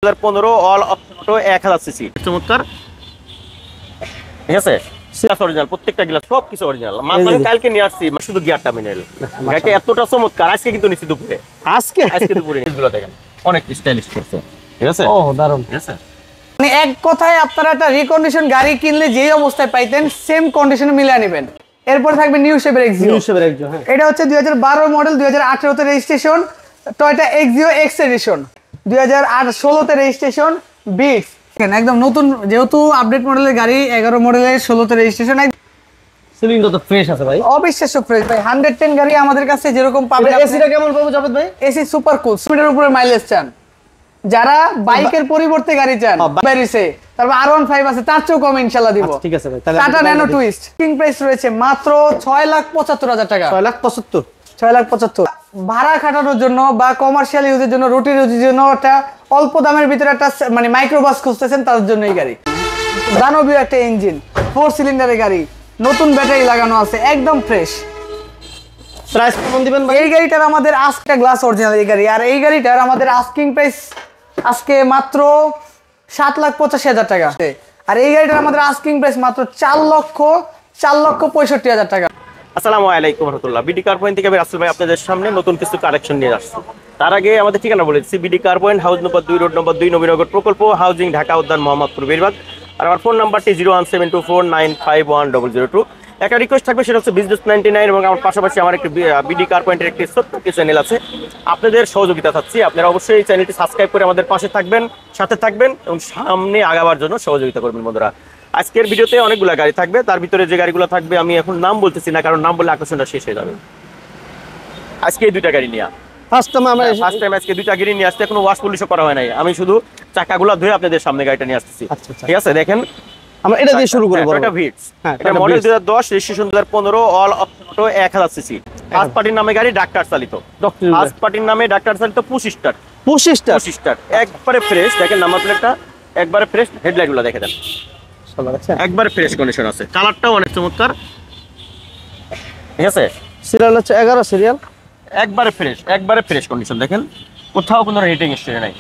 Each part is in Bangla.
2015 অল অটো 1000 সিসি চমৎকার। ঠিক আছে, গ্লাস অরিজিনাল, প্রত্যেকটা গ্লাস সব কিছু অরিজিনাল। মানে কালকে নিয়ে আসছি শুধু গিয়ারটা মিনারেল। গাড়িটা এতটা চমৎকার, আজকে কিন্তু নিচে দুপুরে, আজকে দুপুরে এগুলো দেখেন অনেক স্টাইলিশ করছে। ঠিক আছে, ও দারুণ। ঠিক আছে, মানে এক কথায় আপনারা একটা রিকন্ডিশন গাড়ি কিনলে যেই অবস্থায় পাইতেন সেম কন্ডিশনে মিলিয়ে নেবেন। এরপর থাকবে নিউ শেপের এক্সিও। হ্যাঁ, এটা হচ্ছে 2012 মডেল, 2018 তে registration, Toyota Axio x addition, 2016 তে রেজিস্ট্রেশন, বিটস। একদম নতুন, যেহেতু আপডেট মডেলের গাড়ি, 11 মডেলের 16 তে রেজিস্ট্রেশন। সিলিংটা তো ফ্রেশ আছে ভাই, অবিশ্বাস্য ফ্রেশ ভাই। 110 গাড়ি আমাদের কাছে যেরকম পাবেন। এসিটা কেমন পাবো জাভেদ ভাই? এসি সুপার কুল, স্পিডের উপরে মাইলেজ চান, যারা বাইকের পরিবর্তে গাড়ি চান, বেরিসে, তারপর R15 আছে, তার চেয়েও কম ইনশাআল্লাহ দিব। ঠিক আছে ভাই, তাহলে tata nano twist king price রয়েছে মাত্র 6,75,000 টাকা। 6,75,000। 6,75,000 ভাড়া খাটানোর জন্য বা কমার্শিয়াল ইউজের জন্য, রুটি রুজির জন্য একটা অল্প দামের ভিতরে একটা মানে মাইক্রোবাস খুঁজতেছেন, তাদের জন্য এই গাড়ি। দানবীয় একটা ইঞ্জিন, 4 সিলিন্ডারের গাড়ি, নতুন ব্যাটারি লাগানো আছে, একদম ফ্রেশ। প্রাইস কেমন দিবেন ভাই? এই গাড়িটার আমাদের আজকে গ্লাস অরিজিনাল এই গাড়ি, আর এই গাড়িটার আমাদের আস্কিং প্রাইস আজকে মাত্র 7,85,000 টাকা। আর এই গাড়িটার আমাদের আস্কিং প্রাইস মাত্র 4,65,000 টাকা। আসসালামু আলাইকুম রাহমাতুল্লাহ। বিডি কার পয়েন্ট থেকে আমি রাসেল ভাই আপনাদের সামনে নতুন কিছু কালেকশন নিয়ে আসছি। তার আগে আমাদের ঠিকানা বলে দিচ্ছি, BD car point, house number 2, road number 2, Nabinagar প্রকল্প, হাউজিং, ঢাকা উদ্যান, মোহাম্মদপুর, বীরবাগ। আর আমার ফোন নাম্বারটি 01724951002। একটা রিকোয়েস্ট থাকবে, সেটা হচ্ছে বিজনেস 99, এবং আমার পাশাপাশি আমার একটি বিডি কার পয়েন্টের একটি ছোট্ট চ্যানেল আছে। আপনাদের সহযোগিতা চাচ্ছি, আপনারা অবশ্যই এই চ্যানেলটি সাবস্ক্রাইব করে আমাদের পাশে থাকবেন, সাথে থাকবেন এবং সামনে আগাবার জন্য সহযোগিতা করবেন বন্ধুরা। আজকের ভিডিওতে অনেকগুলো গাড়ি থাকবে, তার ভিতরে যে গাড়িগুলো থাকবে আমি এখন নাম বলতেছি না, কারণ নাম বললে আকর্ষণটা শেষ হয়ে যাবে। আজকে এই দুইটা গাড়ি নিয়ে ফার্স্ট টাইম আজকে দুইটা গাড়ি নিয়ে আসতে, এখনো ওয়াশ পলিশও করা হয় নাই। আমি শুধু চাকাগুলো ধুয়ে আপনাদের সামনে গাড়িটা নিয়ে আসতেছি। ঠিক আছে, দেখেন আমরা এটা দিয়ে শুরু করব। এটা ভিটস, এটা model 2010, registration 2015, all auto 1000 CC. First পার্টির নামে গাড়ি, ডাক্তার চালিত। ফার্স্ট পার্টির নামে ডাক্তার চালিত, 25 স্টার, একবারে ফ্রেশ। দেখেন নাম্বার প্লেটটা একবারে ফ্রেশ, হেডলাইটগুলো দেখে দেন একবারে ফ্রেশ কন্ডিশন আছে, কালারটাও অনেক চমৎকার। ঠিক আছে, সিরিয়াল হচ্ছে 11 সিরিয়াল, একবারে ফ্রেশ কন্ডিশন। দেখেন কোথাও কোনো রেটিং হিস্টরি নাই।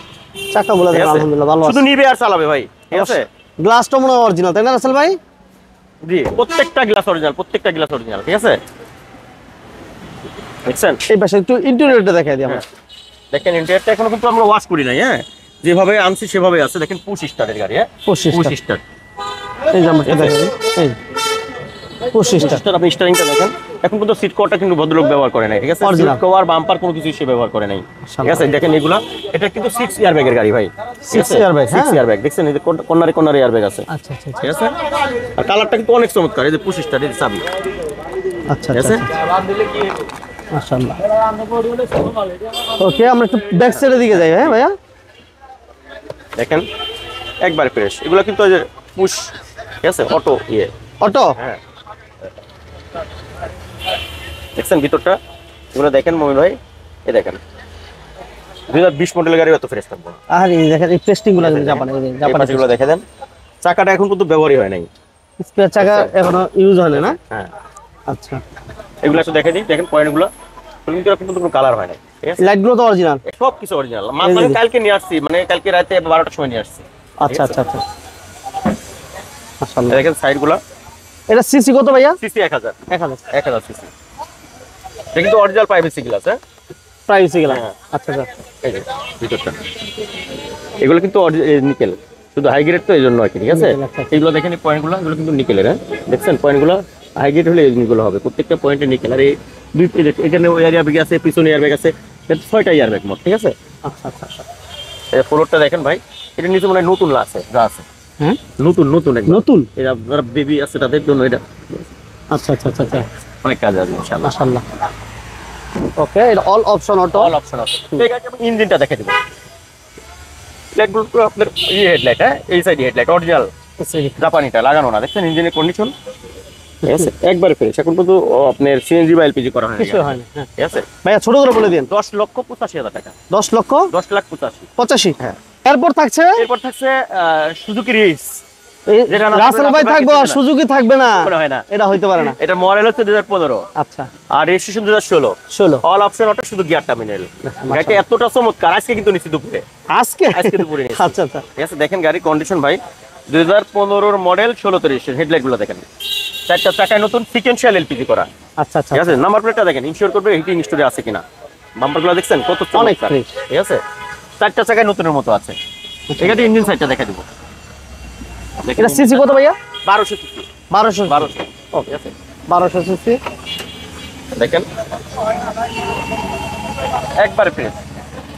চাকাগুলো দেখেন আলহামদুলিল্লাহ ভালো আছে, শুধু নিবে আর চালাবে ভাই। ঠিক আছে, গ্লাসটা মনে হয় অরিজিনাল, তাই না রাসেল ভাই? জি, প্রত্যেকটা গ্লাস অরিজিনাল। ঠিক আছে, দেখছেন? এই পাশে একটু ইন্টেরিয়রটা দেখাই দিই আমরা। দেখেন ইন্টেরিয়রটা এখনো কিন্তু আমরা ওয়াশ করি নাই। হ্যাঁ, যেভাবে আনছি সেভাবে আছে। দেখেন 25 স্টারের গাড়ি। হ্যাঁ, 25 স্টার। এই যে আমরা দেখেন, এই 25 স্টার। আপনি স্টারিংটা দেখেন, এখন কিন্তু সিট কভারটা কিন্তু ভদ্রলোক ব্যবহার করে নাই। ঠিক আছে, সিট কভার, বাম্পার কোনো কিছু সে ব্যবহার করে নাই। ঠিক আছে, দেখেন এগুলা, এটা কিন্তু 6 এয়ারব্যাগের গাড়ি ভাই। 6 এয়ারব্যাগ, 6 এয়ারব্যাগ দেখছেন, এই যে কর্নারে এয়ারব্যাগ আছে। আচ্ছা আচ্ছা, ঠিক আছে, আর কালারটা কিন্তু অনেক চমৎকার। এই যে 25 স্টার, এই যে চাবি। আচ্ছা আচ্ছা, মাশাআল্লাহ। ওকে, আমরা একটু ব্যাক সাইডের দিকে যাই। হ্যাঁ ভাইয়া, দেখেন একবারে ফ্রেশ। এগুলা কিন্তু ওই যে পুশ, ঠিক আছে, অটো অটো। হ্যাঁ, দেখছেন ভিতরটা, এগুলো দেখেন মমিন ভাই। এই দেখেন 2020 মডেলের গাড়ি, এত ফ্রেশ থাকবে। আর এই দেখেন এই পেস্টিং গুলো জাপানি গুলো দেখে দেন। চাকাটা এখন কিন্তু ব্যবহারই হয় নাই, স্পেয়ার চাকা এখনো ইউজ হয় না। হ্যাঁ, আচ্ছা, এগুলো একটু দেখে দিই। দেখেন পয়েন্টগুলো কিন্তু কোনো কালার হয় নাই। ঠিক আছে, লাইটগুলো তো অরিজিনাল, সব কিছু অরিজিনাল। মানে কালকে নিয়ে আসছি, মানে কালকে রাতে 12টার সময় নিয়ে আসছি। আচ্ছা আচ্ছা আচ্ছা, মাশাআল্লাহ। দেখেন সাইডগুলো। এটা সিসি কত ভাইয়া? CC 1000 CC. এটা কিন্তু অরিজিনাল প্রাইভেসি গ্লাস। হ্যাঁ, প্রাইভেসি গ্লাস। আচ্ছা আচ্ছা, এই যে ভিতরটা, এগুলো কিন্তু নিকেল, শুধু হাই গ্রেড তো এই জন্য আর কি। ঠিক আছে, এইগুলো দেখেন এই পয়েন্টগুলো, এগুলো কিন্তু নিকেলের। হ্যাঁ, দেখছেন পয়েন্টগুলো হাই গ্রেড হলে এইগুলো হবে, প্রত্যেকটা পয়েন্টে নিকেল। আর এই দুই এখানে এয়ারব্যাগ আছে, পিছনে এয়ারব্যাগ আছে, 6টা এয়ারব্যাগ মোট। ঠিক আছে, আচ্ছা আচ্ছা আচ্ছা। এই ফ্লোরটা দেখেন ভাই, এটা নিচে মনে হয় নতুন আছে, যা আছে। হ্যাঁ, নতুন এটা যারা বেবি আছে তাদের জন্য এটা। আচ্ছা আচ্ছা আচ্ছা, অনেক কাজ আছে ইনশাআল্লাহ। মাশাআল্লাহ। ওকে, এটা all option auto, all option আছে। ঠিক আছে, ইঞ্জিনটা দেখে দিব। লাইটগুলো তো আপনার হেডলাইট। হ্যাঁ, এই সাইড হেডলাইট অরিজিনাল জাপানিটা লাগানো না। দেখছেন ইঞ্জিনের কন্ডিশন, ঠিক আছে, একবারে ফ্রেশ। এখন কিন্তু আপনার সিএনজি বা এলপিজি করা হয় না, কিছু হয় না। ঠিক আছে ভাইয়া, ছোট করে বলে দিন। 10,85,000 টাকা। 10,85,000। হ্যাঁ, হ্যাঁ। এরপর থাকছে সুজুকি রিস রাসেল ভাই থাকবে আর সুজুকি থাকবে না, মনে হয় না। এটা হইতে পারে না। এটা মডেল হচ্ছে 2015, আচ্ছা আর রেজিস্ট্রেশন 2016। অল অপশন অটো, শুধু গিয়ার টার্মিনাল। গাড়িটা এতটা চমৎকার, আজকে কিন্তু নিচ্ছি দুপুরে, আজকে আজকে দুপুরে নিচ্ছি। আচ্ছা আচ্ছা ঠিক আছে, দেখেন গাড়ি কন্ডিশন ভাই 2015 মডেল, 16 রেজিস্ট্রেশন। হেডলাইট গুলো দেখেন, চারটা চাকায় নতুন, সিকোয়েন্সিয়াল এলপিজি করা। আচ্ছা আচ্ছা ঠিক আছে, নাম্বার প্লেটটা দেখেন, ইনশিওর করবে হিটিং স্টোরে আছে কিনা। বাম্পার গুলো দেখছেন কত অনেক চমৎকার। fresh। ঠিক আছে, চারটা চাকায় নতুনের মতো আছে। এখানে ইঞ্জিন সাইডটা দেখা দিব। এটা সিসি কত ভাইয়া? 1200 সিসি। 1200 1200। ঠিক আছে, 1200 সিসি। দেখেন একবারে ফ্রেশ।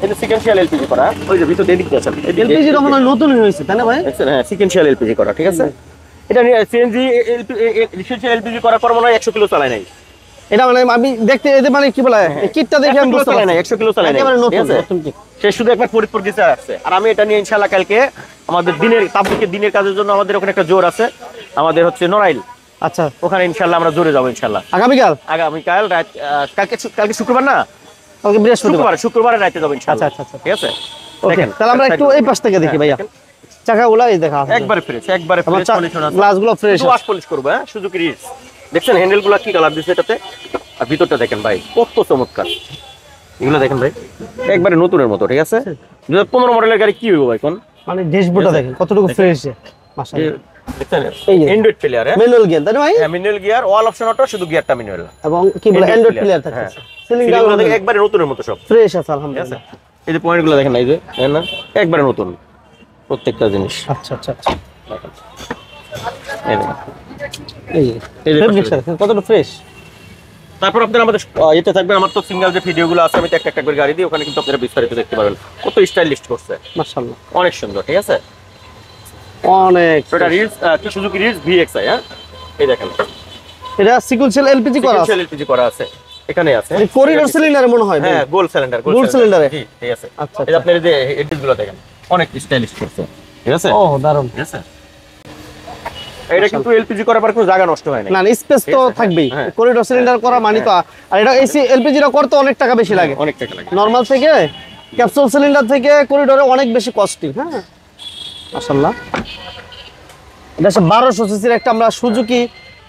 এটা সিকোয়েন্সিয়াল এলপিজি করা। ওই যে ভিতর এদিকে আছেন, এলপিজি রকম নতুন হয়েছে তাই না ভাই? দেখছেন? হ্যাঁ, সিকোয়েন্সিয়াল এলপিজি করা। ঠিক আছে, এটা সিএনজি সিকোয়েন্সিয়াল এলপিজি করার পর মনে হয় 100 কিলো চালায় নাই। এটা মানে আমি দেখতে এতে মানে কি বলে কিটটা দেখে আমি বুঝতে পারছি 100 কিলো চালায় নাই। একেবারে নতুন ঠিক আছে? নতুন কিট। সে শুধু একবার ফরিদপুর গেছে আসছে। আর আমি এটা নিয়ে ইনশাআল্লাহ কালকে আমাদের তাবলিগের দিনের কাজের জন্য আমাদের ওখানে একটা জোর আছে, আমাদের হচ্ছে নড়াইল, আচ্ছা ওখানে ইনশাআল্লাহ আমরা জোরে যাবো ইনশাআল্লাহ আগামীকাল আগামীকাল রাত। কালকে শুক্রবার না, কালকে বৃহস্পতিবার। শুক্রবারে রাতে যাবো ইনশাআল্লাহ। আচ্ছা, আচ্ছা, আচ্ছা। ঠিক আছে, ওকে দেখেন তাহলে আমরা একটু এই পাশ থেকে দেখি ভাইয়া। চাকাগুলো এই দেখা একবারে ফ্রেশ, একবারে ফ্রেশ কন্ডিশন আছে। গ্লাসগুলো ফ্রেশ শুধু ওয়াশ পলিশ করব। হ্যাঁ, সুজুকি রিটস দেখছেন, হ্যান্ডেলগুলো কি কালার দিচ্ছে এটাতে, আর ভিতরটা দেখেন ভাই কত চমৎকার। এগুলো দেখেন ভাই একবারে নতুনের মতো। ঠিক আছে, 2015 মডেলের গাড়ি কি হইব ভাই কোন? মানে ড্যাশবোর্ডটা দেখেন কতটুকু ফ্রেশ মাশাআল্লাহ। দেখছেন এই যে অ্যান্ড্রয়েড প্লেয়ার। ম্যানুয়াল গিয়ার তাই না ভাই? হ্যাঁ, manual gear, all option auto, শুধু গিয়ার টার্মিনাল এবং কি বলে অ্যান্ড্রয়েড প্লেয়ার থাকে। সিলিংগুলো দেখেন একবারে নতুনের মতো সব ফ্রেশ আছে ঠিক আছে। আলহামদুলিল্লাহ। এই যে পয়েন্টগুলো দেখেন, এই যে দেখেন না, একবারে নতুন প্রত্যেকটা জিনিস। আচ্ছা আচ্ছা আচ্ছা এই দেখেন। এই যে এই যে ফেব্রিক কতটুকু ফ্রেশ। তারপর আপনারা আমাদের এতে থাকবেন, আমার তো সিঙ্গেল যে ভিডিওগুলো আছে আমি তো একটা করে গাড়ি দিই, ওখানে কিন্তু আপনারা বিস্তারিত দেখতে পাবেন কত স্টাইলিশ করছে, মাশাআল্লাহ অনেক সুন্দর। ঠিক আছে, অনেক। এটা রিডস কি সুজুকি রিডস ভিএক্সআই। হ্যাঁ, এই দেখেন এটা সিকুয়েন্সিয়াল এলপিজি করা আছে, সিকোয়েন্সিয়াল এলপিজি করা আছে, এখানে আছে করিডোর সিলিন্ডারে মনে হয়। হ্যাঁ, গোল সিলিন্ডার, গোল সিলিন্ডারে। জি, ঠিক আছে। আচ্ছা, এই যে আপনারা যে এডিটগুলো দেখেন অনেক স্টাইলিশ করছে। ঠিক আছে, ও দারুণ। ঠিক আছে, এটা কিন্তু এলপিজি করার পর কোনো জায়গা নষ্ট হয় না। না স্পেস তো থাকবেই, হ্যাঁ। করিডোর সিলিন্ডার করা মানে তো। আর এটা এসি এলপিজিটা করতে অনেক টাকা বেশি লাগে, অনেক টাকা লাগে। নরমাল থেকে ক্যাপসুল সিলিন্ডার থেকে করিডোরে অনেক বেশি কস্টলি। হ্যাঁ মাশাআল্লাহ। এটা 1200 সিসির একটা আমরা সুজুকি।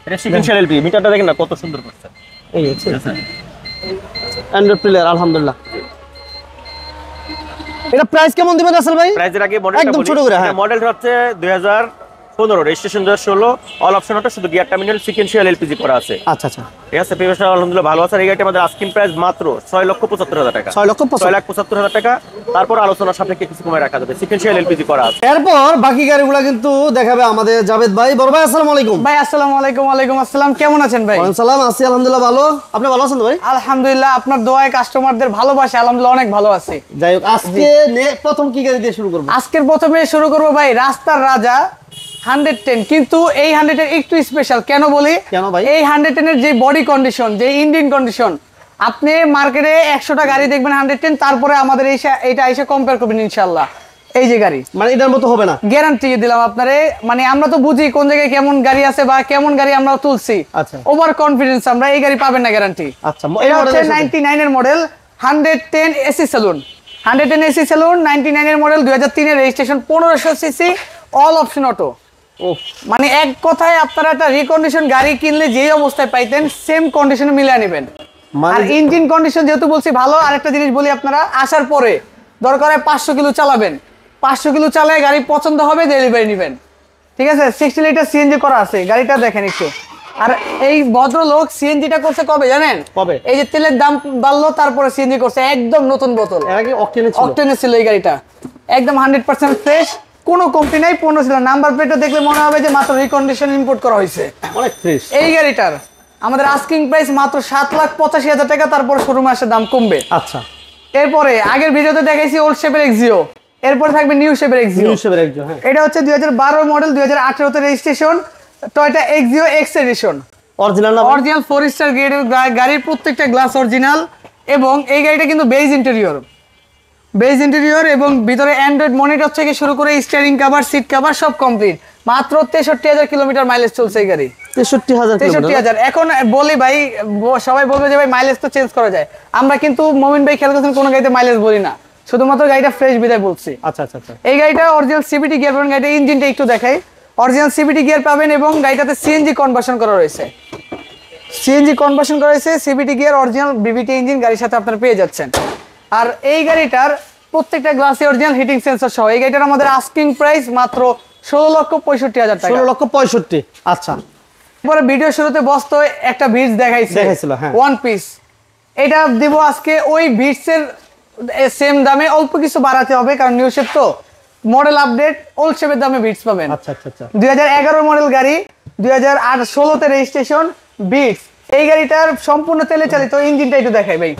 এটা সিকোয়েন্সিয়াল এলপিজি, মিটারটা দেখেন না কত সুন্দর করছে। এই আছে অ্যান্ড্রয়েড প্লেয়ার আলহামদুলিল্লাহ। এটা প্রাইস কেমন দিবেন রাসেল ভাই? প্রাইজের আগে মডেলটা একদম ছোট করে। হ্যাঁ, মডেল হচ্ছে 2015, রেজিস্ট্রেশন 2016, অল অপশন অটো, শুধু গিয়ার টার্মিনাল, সিকোয়েন্সিয়াল এলপিজি করা আছে। আচ্ছা আচ্ছা। ঠিক আছে, পেমেন্ট আলহামদুলিল্লাহ ভালো আছে। এই গাড়িটা আমাদের আস্কিং প্রাইস মাত্র 6,75,000 টাকা। 6,75,000 টাকা। তারপর আলোচনা সাপেক্ষে কিছু কমে রাখা যাবে, সিকোয়েন্সিয়াল এলপিজি করা আছে। এরপর বাকি গাড়িগুলো কিন্তু দেখাবে আমাদের জাভেদ ভাই। বড় ভাই আসসালামু আলাইকুম। ভাই আসসালামু আলাইকুম। ওয়ালাইকুম আসসালাম, কেমন আছেন ভাই? ওয়ালাইকুম সালাম, আছি আলহামদুলিল্লাহ ভালো। আপনি ভালো আছেন তো ভাই? আলহামদুলিল্লাহ, আপনার দোয়ায় কাস্টমারদের ভালোবাসে আলহামদুলিল্লাহ অনেক ভালো আছি। যাই হোক, আজকে প্রথম কি গাড়ি দিয়ে শুরু করব? আজকের প্রথমে শুরু করব ভাই রাস্তার রাজা 110, কিন্তু এই 110 একটু স্পেশাল। কেন বলি? কেন ভাই? এই 110 এর যে বডি কন্ডিশন, যে ইঞ্জিন কন্ডিশন, আপনি মার্কেটে 100টা গাড়ি দেখবেন 110, তারপরে আমাদের এইটা এসে কম্পেয়ার করবেন ইনশাআল্লাহ। এই যে গাড়ি মানে এটার মতো হবে না, গ্যারান্টি দিলাম আপনারে। মানে আমরা তো বুঝি কোন জায়গায় কেমন গাড়ি আছে বা কেমন গাড়ি আমরা তুলছি। আচ্ছা। ওভার কনফিডেন্স আমরা, এই গাড়ি পাবেন না গ্যারান্টি। আচ্ছা, এটা হচ্ছে 99 এর model 110 AC salon. 110 AC salon 99 এর মডেল, 2003 এর registration, 1500 CC, all option auto. মানে এক কথায় আপনারা একটা রিকন্ডিশন গাড়ি কিনলে যেই অবস্থায় পাইতেন সেম কন্ডিশনে মিলিয়ে নেবেন। আর ইঞ্জিন কন্ডিশন যেহেতু বলছি ভালো, আরেকটা জিনিস বলি, আপনারা আসার পরে দরকার হয় 500 কিলো চালাবেন, 500 কিলো চালায় গাড়ি পছন্দ হবে ডেলিভারি নেবেন। ঠিক আছে, 60 লিটার সিএনজি করা আছে, গাড়িটা দেখেন একটু। আর এই ভদ্রলোক সিএনজিটা করছে কবে জানেন? কবে? এই যে তেলের দাম বাড়লো তারপরে সিএনজি করছে, একদম নতুন বোতল। এর আগে অকটেনে ছিল এই গাড়িটা, একদম 100% ফ্রেশ, কোনো কমতি নাই, 15 ছিল। নাম্বার প্লেটটা দেখলে মনে হবে যে মাত্র রিকন্ডিশন ইম্পোর্ট করা হয়েছে, অনেক ফ্রেশ। এই গাড়িটার আমাদের আস্কিং প্রাইস মাত্র 7,85,000 টাকা, তারপর শোরুমে আসে দাম কমবে। আচ্ছা, এরপরে আগের ভিডিওতে দেখাইছি ওল্ড শেপের এক্সিও, এরপরে থাকবে নিউ শেপের এক্সিও। হ্যাঁ, এটা হচ্ছে 2012 মডেল, 2018 তে registration, Toyota Axio x addition. Original না? অরিজিনাল 4 স্টার গ্রেডের গাড়ির প্রত্যেকটা গ্লাস অরিজিনাল, এবং এই গাড়িটা কিন্তু বেজ ইন্টেরিয়র এবং ভিতরে অ্যান্ড্রয়েড মনিটর থেকে শুরু করে স্টিয়ারিং কভার, সিট কভার সব কমপ্লিট। মাত্র 63,000 কিলোমিটার মাইলেজ চলছে এই গাড়ি। 63,000। এখন বলি ভাই, সবাই বলবে যে ভাই মাইলেজ তো চেঞ্জ করা যায়। আমরা কিন্তু মমিন ভাই খেয়াল করছেন কোনো গাড়িতে মাইলেজ বলি না, শুধুমাত্র গাড়িটা ফ্রেশ বিদায় বলছি। আচ্ছা আচ্ছা আচ্ছা। এই গাড়িটা অরিজিনাল সিবিটি গিয়ার, গাড়িটা ইঞ্জিনটা একটু দেখাই। অরিজিনাল সিবিটি গিয়ার পাবেন এবং গাড়িটাতে সিএনজি কনভার্সন করা রয়েছে। CVT gear original BBT engine গাড়ির সাথে আপনারা পেয়ে যাচ্ছেন। আর এই গাড়িটার প্রত্যেকটা গ্লাসে অরিজিনাল হিটিং সেন্সর সহ। এই গাড়িটার আমাদের আস্কিং প্রাইস মাত্র 16,65,000 টাকা। 16,65,000। আচ্ছা, পরে ভিডিও শুরুতে বসতো একটা বিটস দেখাইছিল, হ্যাঁ, ওয়ান পিস। এটা দিব আজকে ওই বিটসের সেম দামে, অল্প কিছু বাড়াতে হবে কারণ নিউ শেপ তো, মডেল আপডেট, ওল্ড শেপের দামে বিটস পাবেন। আচ্ছা আচ্ছা আচ্ছা। 2011 মডেল গাড়ি, 2016 তে রেজিস্ট্রেশন বিটস। এই গাড়িটার সম্পূর্ণ তেলে চালিত। ইঞ্জিনটা একটু দেখাই ভাই,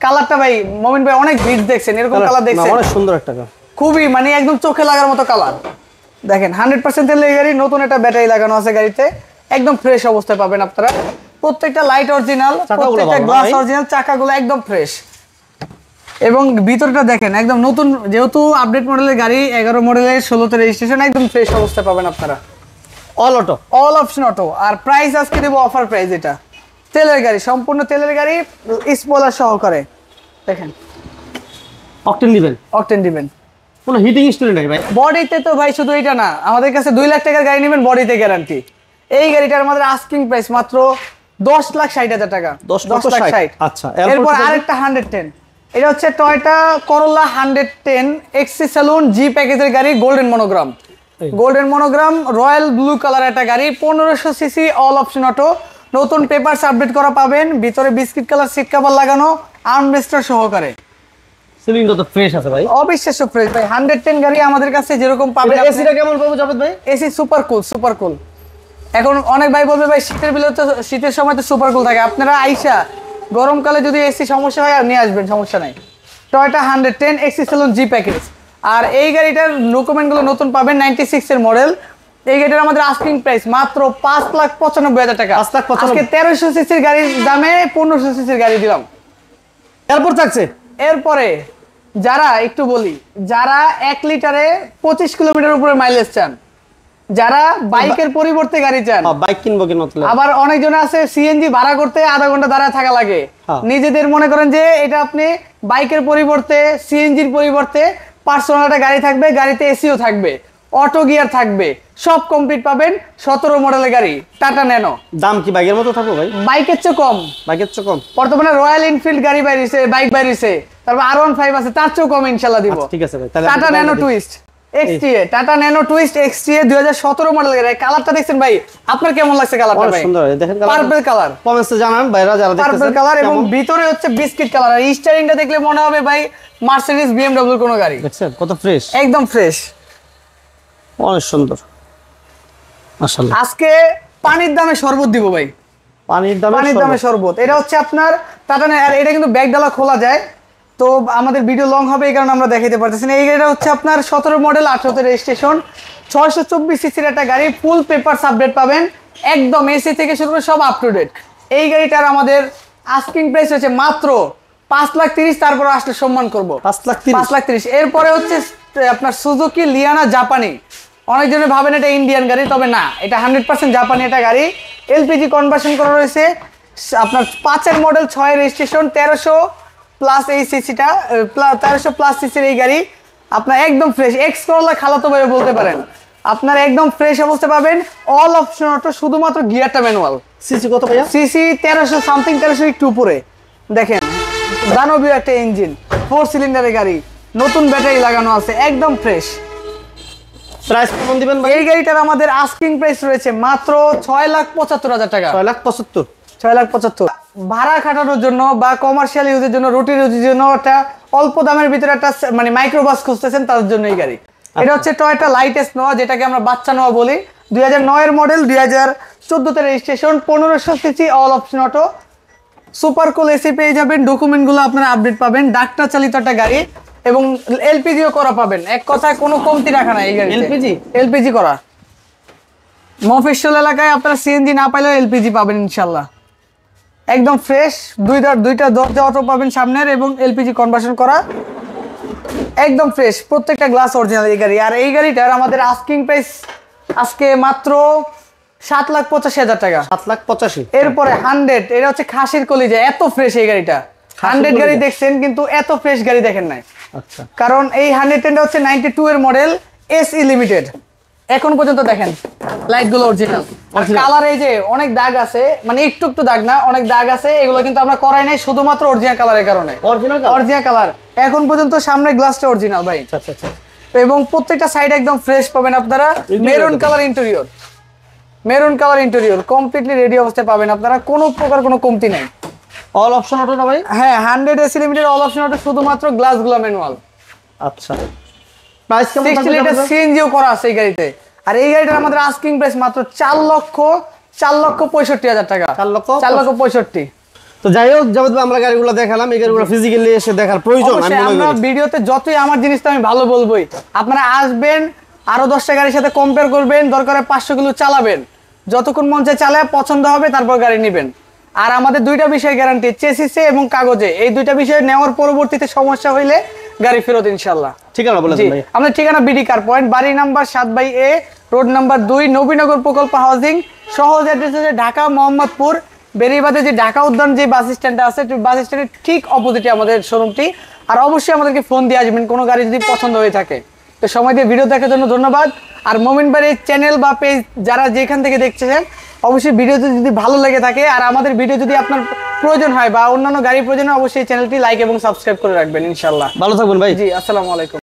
কালারটা ভাই মমিন ভাই অনেক বিটস দেখছেন, এরকম কালার দেখছেন? অনেক সুন্দর একটা কালার, খুবই মানে একদম চোখে লাগার মতো কালার। দেখেন 100% তেলের গাড়ি, নতুন একটা ব্যাটারি লাগানো আছে গাড়িতে, একদম ফ্রেশ অবস্থায় পাবেন আপনারা। প্রত্যেকটা লাইট অরিজিনাল, প্রত্যেকটা গ্লাস অরিজিনাল, চাকাগুলো একদম ফ্রেশ। এবং ভিতরটা দেখেন একদম নতুন, যেহেতু আপডেট মডেলের গাড়ি, 11 মডেলের 16 তে রেজিস্ট্রেশন, একদম ফ্রেশ অবস্থায় পাবেন আপনারা। All option auto. আর প্রাইস আজকে দেবো অফার প্রাইস। এটা তেলের গাড়ি, সম্পূর্ণ তেলের গাড়ি, স্পয়লার সহকারে। দেখেন অকটেন দিবেন, কোনো হিটিং হিস্টরি নাই ভাই। বডিতে তো ভাই শুধু এটা না, আমাদের কাছে 2 লাখ টাকার গাড়ি নেবেন, বডিতে গ্যারান্টি। এই গাড়িটার আমাদের আস্কিং প্রাইস মাত্র 10,60,000 টাকা। 10,60,000। আচ্ছা, এরপর আরেকটা 110, এটা হচ্ছে টয়োটা করোলা 110 এক্সি স্যালুন জি প্যাকেজের গাড়ি, golden monogram royal blue colour একটা গাড়ি, 1500 সিসি, অল অপশন অটো, নতুন পেপারস আপডেট করা পাবেন, ভিতরে বিস্কিট কালার সিট কভার লাগানো, আর্মরেস্টার সহকারে। সিলিংটা তো ফ্রেশ আছে ভাই, অবিশ্বাস্য ফ্রেশ ভাই। 110 গাড়ি আমাদের কাছে যেরকম পাবেন। এসিটা কেমন পাবো জাভেদ ভাই? AC super cool. এখন অনেক ভাই বলবে ভাই শীতের সময় তো সুপার কুল থাকে, আপনারা আইসা গরমকালে যদি এসি সমস্যা হয় আর নিয়ে আসবেন, সমস্যা নাই। টয়োটা 110 এক্সি স্যালুন জি প্যাকেজ। আর এই গাড়িটার ডকুমেন্টগুলো নতুন পাবেন, 96 এর মডেল। এই গাড়িটার আমাদের আস্কিং প্রাইস মাত্র 5,95,000 টাকা। 5,95,000। আজকে 1300 সিসির গাড়ির দামে 1500 সিসির গাড়ি দিলাম। এরপর থাকছে, এরপরে যারা একটু বলি, যারা 1 লিটারে 25 কিলোমিটার উপরে মাইলেজ চান, যারা বাইকের পরিবর্তে গাড়ি চান, বাইক কিনবো কিনা, আবার অনেকজন আছে সিএনজি ভাড়া করতে আধা ঘন্টা দাঁড়ায় থাকা লাগে, নিজেদের মনে করেন যে এটা আপনি বাইকের পরিবর্তে, সিএনজির পরিবর্তে পার্সোনাল একটা গাড়ি থাকবে, গাড়িতে এসিও থাকবে, অটো গিয়ার থাকবে, সব কমপ্লিট পাবেন। 17 মডেলের গাড়ি টাটা ন্যানো। দাম কি বাইকের মতো থাকবে ভাই? বাইকের চেয়ে কম। বর্তমানে রয়্যাল এনফিল্ড গাড়ি বাইরেছে, বাইক বাইরেছে, তারপর R15 আছে, তার চেয়েও কম ইনশাআল্লাহ দিব। ঠিক আছে ভাই। Tata nano twist XTA, tata nano twist XTA 2017 model গাড়ি। কালারটা দেখছেন ভাই, আপনার কেমন লাগছে কালারটা ভাই? সুন্দর, দেখেন পার্পল কালার। কমেন্টসে জানান ভাইরা যারা দেখতেছেন। পার্পল কালার এবং ভিতরে হচ্ছে বিস্কিট কালার। আর স্টিয়ারিংটা দেখলে মনে হবে ভাই মার্সিডিজ BMW কোন গাড়ি। দেখছেন কত ফ্রেশ, একদম ফ্রেশ, অনেক সুন্দর মাশাআল্লাহ। আজকে পানির দামে শরবত দিব ভাই, পানির দামে শরবত। এটা হচ্ছে আপনার টাটা, আর এটা কিন্তু ব্যাগ ডালা খোলা যায়, তো আমাদের ভিডিও লং হবে এই কারণে আমরা দেখাইতে পারতেছি না। এই গাড়িটা হচ্ছে আপনার 17 মডেল, 18 তে রেজিস্ট্রেশন, 624 সিসির একটা গাড়ি, ফুল পেপারস আপডেট পাবেন, একদম এসি থেকে শুরু করে সব আপ টু ডেট। এই গাড়িটার আমাদের আস্কিং প্রাইস হচ্ছে মাত্র 5,30,000, তারপর আসলে সম্মান করবো 5,30,000। এরপরে হচ্ছে আপনার সুজুকি লিয়ানা জাপানি। অনেকজনে ভাবেন এটা ইন্ডিয়ান গাড়ি, তবে না, এটা 100% জাপানি একটা গাড়ি, এলপিজি কনভার্সন করা রয়েছে। আপনার 5 মডেল, 6 রেজিস্ট্রেশন, 1300 প্লাস এই সিসিটা, 1300 প্লাস সিসির এই গাড়ি আপনার একদম ফ্রেশ। এক্স করলা খালাতো ভাই বলতে পারেন, আপনার একদম ফ্রেশ অবস্থা পাবেন। অল অপশন অটো, শুধুমাত্র গিয়ারটা ম্যানুয়াল। সিসি কত ভাইয়া? সিসি 1300 সামথিং, 1300 একটু উপরে। দেখেন দানবীয় একটা ইঞ্জিন, 4 সিলিন্ডারের গাড়ি, নতুন ব্যাটারি লাগানো আছে, একদম ফ্রেশ। প্রাইস কেমন দিবেন ভাই? এই গাড়িটার আমাদের আস্কিং প্রাইস রয়েছে মাত্র 6,75,000 টাকা। 6,75,000। ভাড়া খাটানোর জন্য বা কমার্শিয়াল ইউজের জন্য, রুটিন ইউজের জন্য একটা অল্প দামের ভিতরে একটা মানে মাইক্রোবাস খুঁজতেছেন, তাদের জন্য এই গাড়ি। এটা হচ্ছে টয়োটা লাইটেস্ট নোয়া, যেটাকে আমরা বাচ্চা নোয়া বলি। 2009 এর মডেল, 2014 তে registration, 1500 CC, all option auto, super cool AC পেয়ে যাবেন। ডকুমেন্টগুলো আপনারা আপডেট পাবেন। ডাক্তার চালিত একটা গাড়ি এবং এলপিজিও করা পাবেন। এক কথায় কোনো কমতি রাখা নাই এই গাড়ি। এলপিজি করা। মফস্বল এলাকায় আপনারা সিএনজি না পাইলেও এলপিজি পাবেন ইনশাল্লাহ। একদম ফ্রেশ, দুইটা দরজা অটো পাবেন সামনের এবং এলপিজি কনভার্সন করা, একদম ফ্রেশ, প্রত্যেকটা গ্লাস অরিজিনাল এই গাড়ি। আর এই গাড়িটার আমাদের আস্কিং প্রাইস আজকে মাত্র 7,85,000 টাকা। 7,85,000। এরপরে 100, এটা হচ্ছে খাসির কলিজা, এত ফ্রেশ এই গাড়িটা। 100 গাড়ি দেখছেন কিন্তু এত ফ্রেশ গাড়ি দেখেন নাই। আচ্ছা, কারণ এই 110টা হচ্ছে 92 এর মডেল, এসই লিমিটেড, এখন পর্যন্ত দেখেন লাইট গুলো অরিজিনাল। কালার এই যে অনেক দাগ আছে, মানে একটু একটু দাগ না, অনেক দাগ আছে, এগুলো কিন্তু আমরা করাই নাই শুধুমাত্র অরিজিনাল কালারের কারণে। অরিজিনাল কালার এখন পর্যন্ত, সামনে গ্লাসটা অরিজিনাল ভাই। আচ্ছা আচ্ছা। এবং প্রত্যেকটা সাইড একদম ফ্রেশ পাবেন আপনারা। Maroon colour interior, maroon colour interior completely ready অবস্থায় পাবেন আপনারা, কোনো প্রকার কোনো কমতি নাই। অল অপশন অটো না ভাই? হ্যাঁ 100 AC limited all option auto, শুধুমাত্র গ্লাসগুলো ম্যানুয়াল। আচ্ছা, প্রাইস কেমন 60 লিটার সিএনজিও করা আছে এই গাড়িতে। আর এই গাড়িটার আমাদের আস্কিং প্রাইস মাত্র 4,65,000 টাকা। 4,65,000। তো যাই হোক জাভেদ ভাই, আমরা গাড়িগুলো দেখালাম, এই গাড়িগুলো ফিজিক্যালি এসে দেখার প্রয়োজন আমি মনে আমরা করি। ভিডিওতে যতই আমার জিনিস তো আমি ভালো বলবোই, আপনারা আসবেন আরো 10টা গাড়ির সাথে কম্পেয়ার করবেন, দরকারে 500 কিলো চালাবেন, যতক্ষণ মন চায় চালায় পছন্দ হবে তারপর গাড়ি নেবেন। আর আমাদের দুইটা বিষয় গ্যারান্টি, চেসিসে এবং কাগজে, এই দুইটা বিষয় নেওয়ার পরবর্তীতে সমস্যা হইলে গাড়ি ফেরত ইনশাআল্লাহ। ঠিকানা বলে দেন ভাই। আমাদের ঠিকানা বিডি কার পয়েন্ট, বাড়ি number 7/A, road number 2, Nabinagar প্রকল্প হাউজিং। সহজ অ্যাড্রেস হচ্ছে ঢাকা মোহাম্মদপুর বেরিবাদে যে ঢাকা উদ্যান যে বাস স্ট্যান্ডটা আছে, বাস স্ট্যান্ডের ঠিক অপোজিটে আমাদের শোরুমটি। আর অবশ্যই আমাদেরকে ফোন দিয়ে আসবেন কোনো গাড়ি যদি পছন্দ হয়ে থাকে। তো সময় দিয়ে ভিডিও দেখার জন্য ধন্যবাদ। আর মোমিন ভাইয়ের চ্যানেল বা পেজ যারা যেখান থেকে দেখছেন, অবশ্যই ভিডিওটি যদি ভালো লেগে থাকে আর আমাদের ভিডিও যদি আপনার প্রয়োজন হয় বা অন্যান্য গাড়ির প্রয়োজন হয়, অবশ্যই চ্যানেলটি লাইক এবং সাবস্ক্রাইব করে রাখবেন ইনশাআল্লাহ। ভালো থাকবেন ভাই। জি, আসসালামু আলাইকুম।